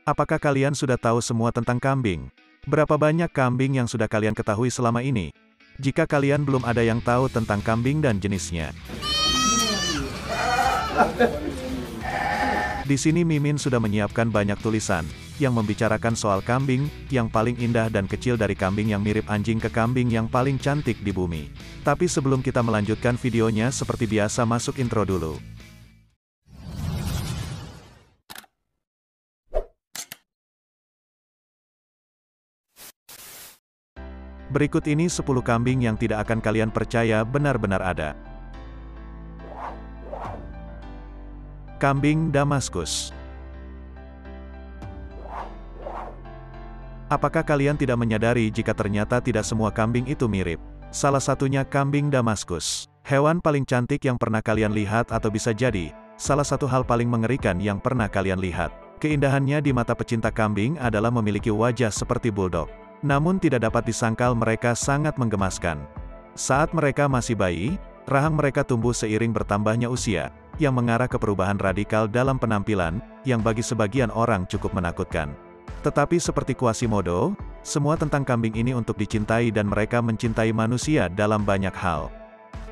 Apakah kalian sudah tahu semua tentang kambing? Berapa banyak kambing yang sudah kalian ketahui selama ini? Jika kalian belum ada yang tahu tentang kambing dan jenisnya. Di sini Mimin sudah menyiapkan banyak tulisan, yang membicarakan soal kambing, yang paling indah dan kecil dari kambing yang mirip anjing ke kambing yang paling cantik di bumi. Tapi sebelum kita melanjutkan videonya seperti biasa masuk intro dulu. Berikut ini 10 kambing yang tidak akan kalian percaya benar-benar ada. Kambing Damaskus. Apakah kalian tidak menyadari jika ternyata tidak semua kambing itu mirip? Salah satunya kambing Damaskus. Hewan paling cantik yang pernah kalian lihat atau bisa jadi, salah satu hal paling mengerikan yang pernah kalian lihat. Keindahannya di mata pecinta kambing adalah memiliki wajah seperti bulldog. Namun tidak dapat disangkal mereka sangat menggemaskan. Saat mereka masih bayi, rahang mereka tumbuh seiring bertambahnya usia, yang mengarah ke perubahan radikal dalam penampilan, yang bagi sebagian orang cukup menakutkan. Tetapi seperti Quasimodo, semua tentang kambing ini untuk dicintai dan mereka mencintai manusia dalam banyak hal.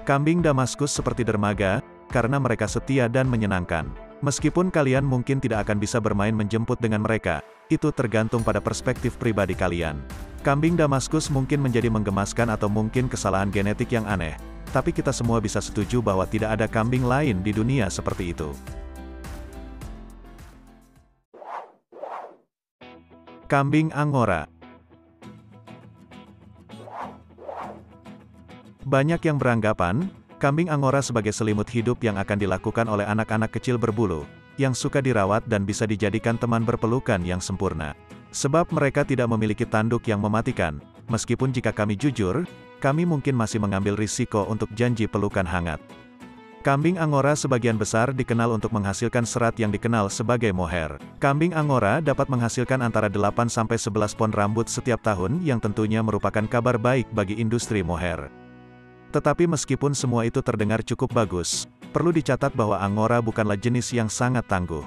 Kambing Damaskus seperti dermaga, karena mereka setia dan menyenangkan. Meskipun kalian mungkin tidak akan bisa bermain menjemput dengan mereka, itu tergantung pada perspektif pribadi kalian. Kambing Damaskus mungkin menjadi menggemaskan atau mungkin kesalahan genetik yang aneh, tapi kita semua bisa setuju bahwa tidak ada kambing lain di dunia seperti itu. Kambing Angora. Banyak yang beranggapan, kambing Angora sebagai selimut hidup yang akan dilakukan oleh anak-anak kecil berbulu, yang suka dirawat dan bisa dijadikan teman berpelukan yang sempurna. Sebab mereka tidak memiliki tanduk yang mematikan, meskipun jika kami jujur, kami mungkin masih mengambil risiko untuk janji pelukan hangat. Kambing Angora sebagian besar dikenal untuk menghasilkan serat yang dikenal sebagai mohair. Kambing Angora dapat menghasilkan antara 8-11 pon rambut setiap tahun yang tentunya merupakan kabar baik bagi industri mohair. Tetapi meskipun semua itu terdengar cukup bagus, perlu dicatat bahwa Angora bukanlah jenis yang sangat tangguh.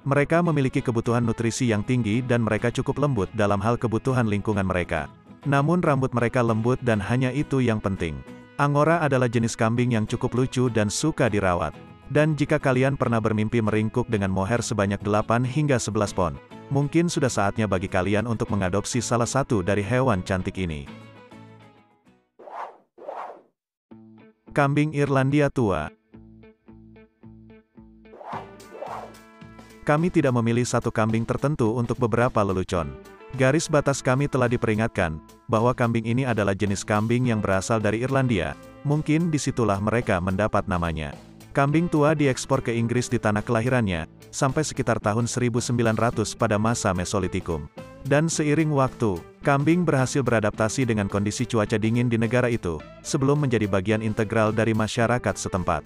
Mereka memiliki kebutuhan nutrisi yang tinggi dan mereka cukup lembut dalam hal kebutuhan lingkungan mereka. Namun rambut mereka lembut dan hanya itu yang penting. Angora adalah jenis kambing yang cukup lucu dan suka dirawat. Dan jika kalian pernah bermimpi meringkuk dengan mohair sebanyak 8 hingga 11 pon, mungkin sudah saatnya bagi kalian untuk mengadopsi salah satu dari hewan cantik ini. Kambing Irlandia tua. Kami tidak memilih satu kambing tertentu untuk beberapa lelucon. Garis batas kami telah diperingatkan, bahwa kambing ini adalah jenis kambing yang berasal dari Irlandia, mungkin disitulah mereka mendapat namanya. Kambing tua diekspor ke Inggris di tanah kelahirannya, sampai sekitar tahun 1900 pada masa Mesolitikum. Dan seiring waktu, kambing berhasil beradaptasi dengan kondisi cuaca dingin di negara itu, sebelum menjadi bagian integral dari masyarakat setempat.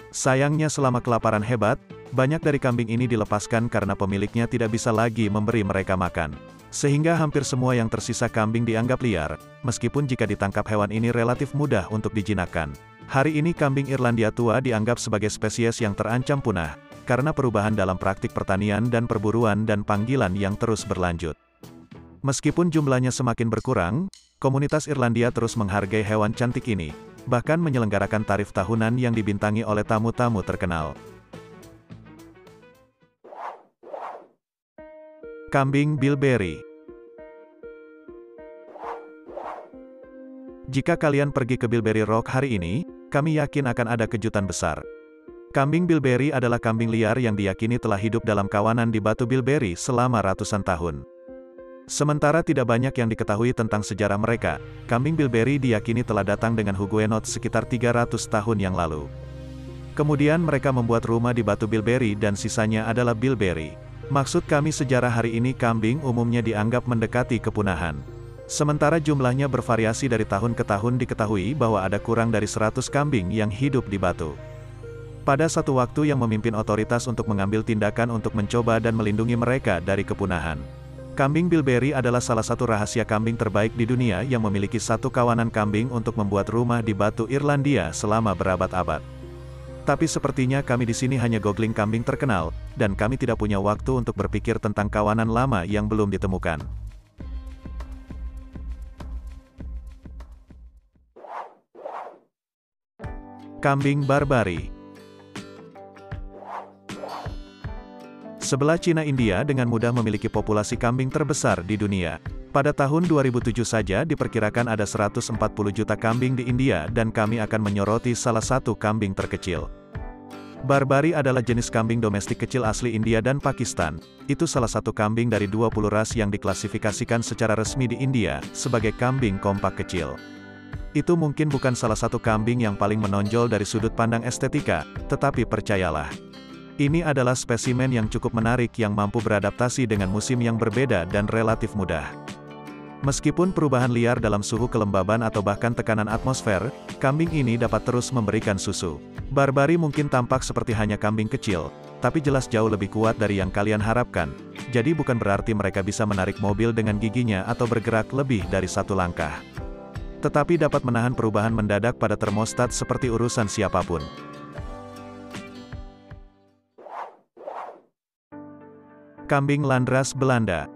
Sayangnya selama kelaparan hebat, banyak dari kambing ini dilepaskan karena pemiliknya tidak bisa lagi memberi mereka makan. Sehingga hampir semua yang tersisa kambing dianggap liar, meskipun jika ditangkap hewan ini relatif mudah untuk dijinakkan. Hari ini kambing Irlandia tua dianggap sebagai spesies yang terancam punah, karena perubahan dalam praktik pertanian dan perburuan dan panggilan yang terus berlanjut. Meskipun jumlahnya semakin berkurang, komunitas Irlandia terus menghargai hewan cantik ini, bahkan menyelenggarakan tarif tahunan yang dibintangi oleh tamu-tamu terkenal. Kambing Bilberry. Jika kalian pergi ke Bilberry Rock hari ini, kami yakin akan ada kejutan besar. Kambing Bilberry adalah kambing liar yang diyakini telah hidup dalam kawanan di batu Bilberry selama ratusan tahun. Sementara tidak banyak yang diketahui tentang sejarah mereka, kambing Bilberry diyakini telah datang dengan Huguenot sekitar 300 tahun yang lalu. Kemudian mereka membuat rumah di batu Bilberry dan sisanya adalah Bilberry. Maksud kami sejarah hari ini kambing umumnya dianggap mendekati kepunahan. Sementara jumlahnya bervariasi dari tahun ke tahun diketahui bahwa ada kurang dari 100 kambing yang hidup di batu. Pada satu waktu yang memimpin otoritas untuk mengambil tindakan untuk mencoba dan melindungi mereka dari kepunahan. Kambing Bilberry adalah salah satu rahasia kambing terbaik di dunia yang memiliki satu kawanan kambing untuk membuat rumah di batu Irlandia selama berabad-abad. Tapi sepertinya kami di sini hanya googling kambing terkenal, dan kami tidak punya waktu untuk berpikir tentang kawanan lama yang belum ditemukan. Kambing Barbari. Sebelah Cina India dengan mudah memiliki populasi kambing terbesar di dunia. Pada tahun 2007 saja diperkirakan ada 140 juta kambing di India dan kami akan menyoroti salah satu kambing terkecil. Barbari adalah jenis kambing domestik kecil asli India dan Pakistan. Itu salah satu kambing dari 20 ras yang diklasifikasikan secara resmi di India sebagai kambing kompak kecil. Itu mungkin bukan salah satu kambing yang paling menonjol dari sudut pandang estetika, tetapi percayalah, ini adalah spesimen yang cukup menarik yang mampu beradaptasi dengan musim yang berbeda dan relatif mudah. Meskipun perubahan liar dalam suhu kelembaban atau bahkan tekanan atmosfer, kambing ini dapat terus memberikan susu. Barbari mungkin tampak seperti hanya kambing kecil, tapi jelas jauh lebih kuat dari yang kalian harapkan. Jadi bukan berarti mereka bisa menarik mobil dengan giginya atau bergerak lebih dari satu langkah. Tetapi dapat menahan perubahan mendadak pada termostat seperti urusan siapapun. Kambing Landrace Belanda.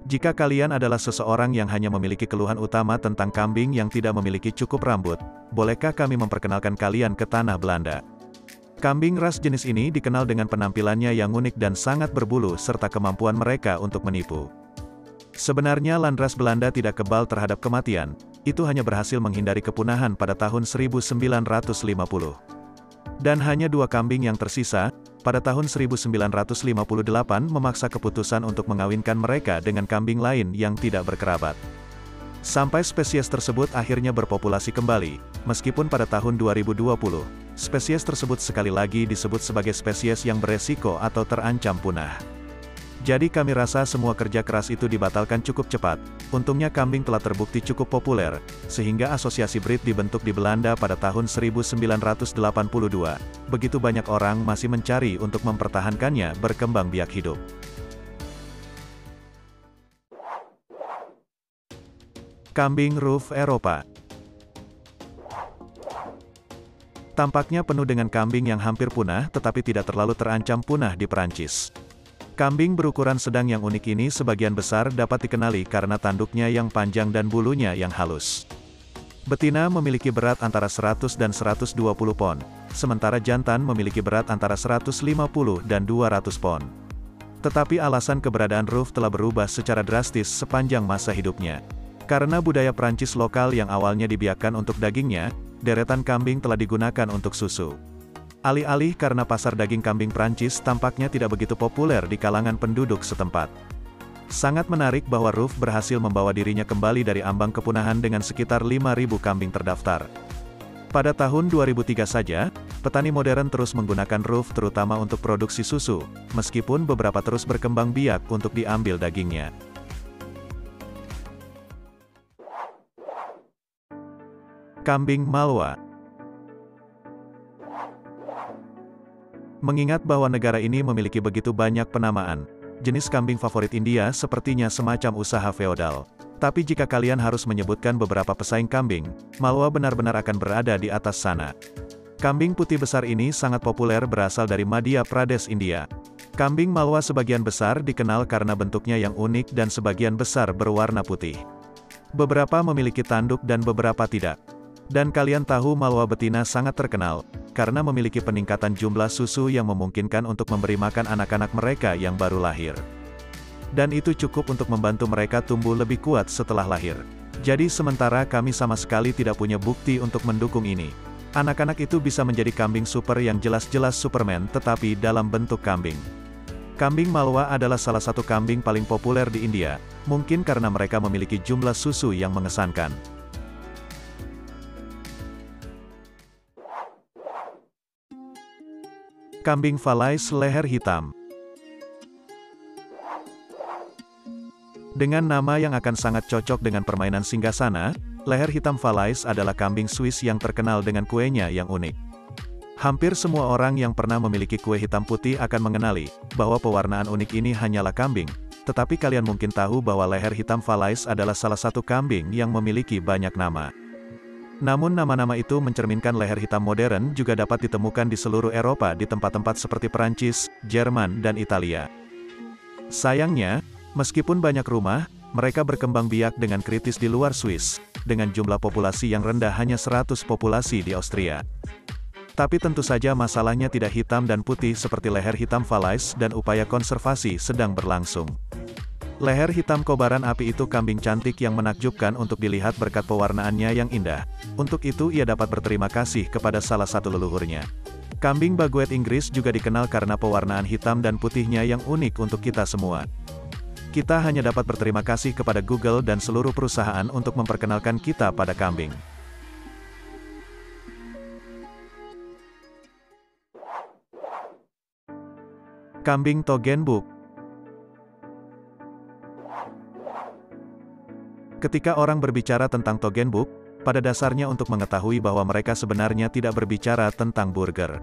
Jika kalian adalah seseorang yang hanya memiliki keluhan utama tentang kambing yang tidak memiliki cukup rambut, bolehkah kami memperkenalkan kalian ke tanah Belanda? Kambing ras jenis ini dikenal dengan penampilannya yang unik dan sangat berbulu serta kemampuan mereka untuk menipu. Sebenarnya Landrace Belanda tidak kebal terhadap kematian, itu hanya berhasil menghindari kepunahan pada tahun 1950. Dan hanya 2 kambing yang tersisa, pada tahun 1958 memaksa keputusan untuk mengawinkan mereka dengan kambing lain yang tidak berkerabat. Sampai spesies tersebut akhirnya berpopulasi kembali, meskipun pada tahun 2020, spesies tersebut sekali lagi disebut sebagai spesies yang beresiko atau terancam punah. Jadi kami rasa semua kerja keras itu dibatalkan cukup cepat. Untungnya kambing telah terbukti cukup populer, sehingga asosiasi breed dibentuk di Belanda pada tahun 1982. Begitu banyak orang masih mencari untuk mempertahankannya berkembang biak hidup. Kambing Ruff Eropa. Tampaknya penuh dengan kambing yang hampir punah tetapi tidak terlalu terancam punah di Perancis. Kambing berukuran sedang yang unik ini sebagian besar dapat dikenali karena tanduknya yang panjang dan bulunya yang halus. Betina memiliki berat antara 100 dan 120 pon, sementara jantan memiliki berat antara 150 dan 200 pon. Tetapi alasan keberadaan Ruff telah berubah secara drastis sepanjang masa hidupnya. Karena budaya Prancis lokal yang awalnya dibiarkan untuk dagingnya, deretan kambing telah digunakan untuk susu. Alih-alih karena pasar daging kambing Prancis tampaknya tidak begitu populer di kalangan penduduk setempat. Sangat menarik bahwa Ruff berhasil membawa dirinya kembali dari ambang kepunahan dengan sekitar 5.000 kambing terdaftar. Pada tahun 2003 saja, petani modern terus menggunakan Ruff terutama untuk produksi susu, meskipun beberapa terus berkembang biak untuk diambil dagingnya. Kambing Malwa. Mengingat bahwa negara ini memiliki begitu banyak penamaan, jenis kambing favorit India sepertinya semacam usaha feodal. Tapi jika kalian harus menyebutkan beberapa pesaing kambing, Malwa benar-benar akan berada di atas sana. Kambing putih besar ini sangat populer berasal dari Madhya Pradesh, India. Kambing Malwa sebagian besar dikenal karena bentuknya yang unik dan sebagian besar berwarna putih. Beberapa memiliki tanduk dan beberapa tidak. Dan kalian tahu Malwa betina sangat terkenal, karena memiliki peningkatan jumlah susu yang memungkinkan untuk memberi makan anak-anak mereka yang baru lahir. Dan itu cukup untuk membantu mereka tumbuh lebih kuat setelah lahir. Jadi sementara kami sama sekali tidak punya bukti untuk mendukung ini. Anak-anak itu bisa menjadi kambing super yang jelas-jelas Superman tetapi dalam bentuk kambing. Kambing Malwa adalah salah satu kambing paling populer di India, mungkin karena mereka memiliki jumlah susu yang mengesankan. Kambing Valais leher hitam. Dengan nama yang akan sangat cocok dengan permainan singgasana, leher hitam Valais adalah kambing Swiss yang terkenal dengan kuenya yang unik. Hampir semua orang yang pernah memiliki kue hitam putih akan mengenali bahwa pewarnaan unik ini hanyalah kambing, tetapi kalian mungkin tahu bahwa leher hitam Valais adalah salah satu kambing yang memiliki banyak nama. Namun nama-nama itu mencerminkan leher hitam modern juga dapat ditemukan di seluruh Eropa di tempat-tempat seperti Perancis, Jerman, dan Italia. Sayangnya, meskipun banyak rumah, mereka berkembang biak dengan kritis di luar Swiss, dengan jumlah populasi yang rendah hanya 100 populasi di Austria. Tapi tentu saja masalahnya tidak hitam dan putih seperti leher hitam Valais dan upaya konservasi sedang berlangsung. Leher hitam kobaran api itu kambing cantik yang menakjubkan untuk dilihat berkat pewarnaannya yang indah. Untuk itu ia dapat berterima kasih kepada salah satu leluhurnya. Kambing baguet Inggris juga dikenal karena pewarnaan hitam dan putihnya yang unik untuk kita semua. Kita hanya dapat berterima kasih kepada Google dan seluruh perusahaan untuk memperkenalkan kita pada kambing. Kambing Toggenburg. Ketika orang berbicara tentang Toggenburg, pada dasarnya untuk mengetahui bahwa mereka sebenarnya tidak berbicara tentang burger.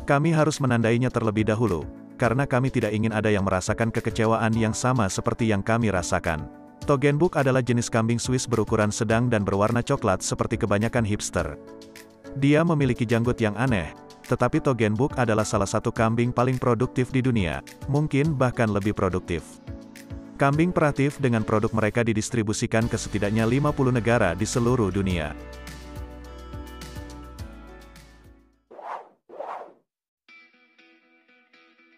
Kami harus menandainya terlebih dahulu, karena kami tidak ingin ada yang merasakan kekecewaan yang sama seperti yang kami rasakan. Toggenburg adalah jenis kambing Swiss berukuran sedang dan berwarna coklat seperti kebanyakan hipster. Dia memiliki janggut yang aneh, tetapi Toggenburg adalah salah satu kambing paling produktif di dunia, mungkin bahkan lebih produktif. Kambing peratif dengan produk mereka didistribusikan ke setidaknya 50 negara di seluruh dunia.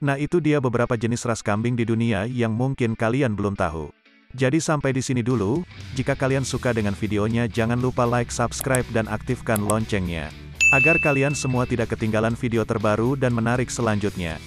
Nah, itu dia beberapa jenis ras kambing di dunia yang mungkin kalian belum tahu. Jadi sampai di sini dulu, jika kalian suka dengan videonya jangan lupa like, subscribe dan aktifkan loncengnya, agar kalian semua tidak ketinggalan video terbaru dan menarik selanjutnya.